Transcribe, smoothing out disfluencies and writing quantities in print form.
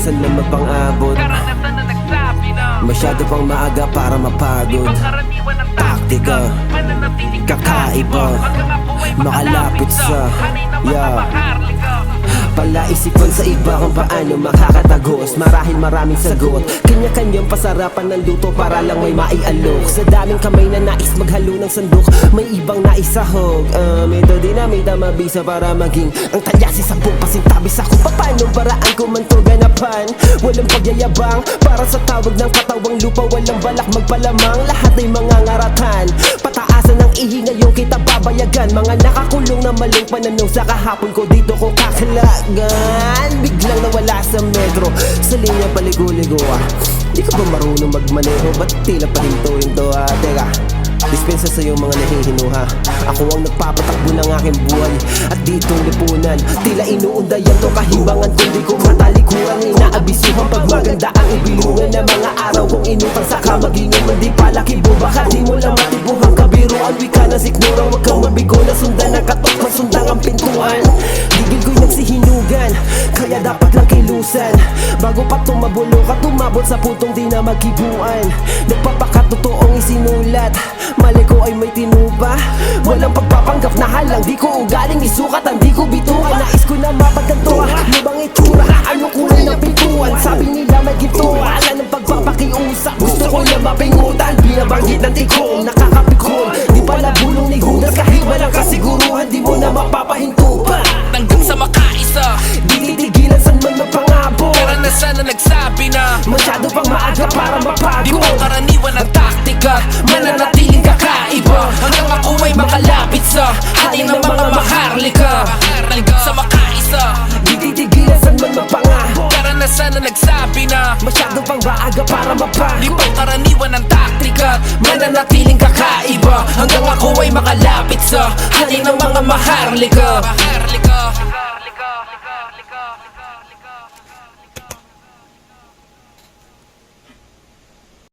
minsan lang mapang-abot. Karanasan na nagsabi na Masyado pang maaga para mapagod. ibang karaniwan ng Taktika, mananatiling kakaiba, hanggang ako ay makalapit sa hanay na yeah. makapaharlika. Palaisipan sa iba kung paano makakatagos. Marahil maraming sagot, kanya-kanyang pasarapan ng luto para lang may maialok. Sa daming kamay na nais maghalo ng sandok, may ibang naisahog. Ito din na may damabisa para maging ang talyasi sa buong pasintabis ako. Paano paraan ko man to ganapan? Walang pagyayabang para sa tawag ng katawang lupa. Walang balak magpalamang, lahat ay mga ngaratan. Pataasan ng ihi ngayon kita babayagan. Mga nakakulong na maling pananaw sa kahapon ko dito ko kakalagan. Biglang nawala sa metro, sa linya paligo-ligo Di ka ba marunong magmaneho? Ba't tila pa hinto-hinto Teka, dispensa sa'yo mga nahihinuha. Ako ang nagpapatakbo ng aking buhay at ditong lipunan. Tila inuundayan to kahibangan kundi ko matalikuran. Inaabisuhan pag maganda ang ibilungan ng mga araw kong inutang sa kamagingan. Mandi palaki bo, baka di mo lang matibuhang kabiruan. Wika na sikmurang wag kang mabigo na sundan ng katok, masundang ang pintuan. Gigil ko'y nagsihinugan, kaya dapat lang kilusan. Bago pa tumabulo ka, tumabot sa putong di na magkibuan. Nagpapakatotoong isinulat, mali ko ay may tinupa. Walang pagpapanggap na halang, di ko ugaling isukat ang di ko bituan. Nais ko na mapagkanto, lubang itsura, ano kulay ng pintuan. Sabi nila may ginto, ala ng pagpapakiusap. Gusto ko na mapingutan, binabanggit ng tikom, nakakapikon. Di pala bulong ni Judas, kahit walang kasiguruhan, di mo na mapapahinto pa. Hanggang sa makaisa, Di titigilan saan man mapangabo. karanasan na nagsabi na Masyado pang maaga para di mapago. mo karaniwan ang taktika, mananatiling kakaiba hanggang ako ay makalapit sa atin ng mga maharlika. Sa makaisa, Di titigilan saan man mapangabo. karanasan na nagsabi na Masyado pang maaga para di mapago. mo karaniwan ang taktika, mananatiling kakaiba hanggang ako ay makalapit sa atin ng mga maharlika.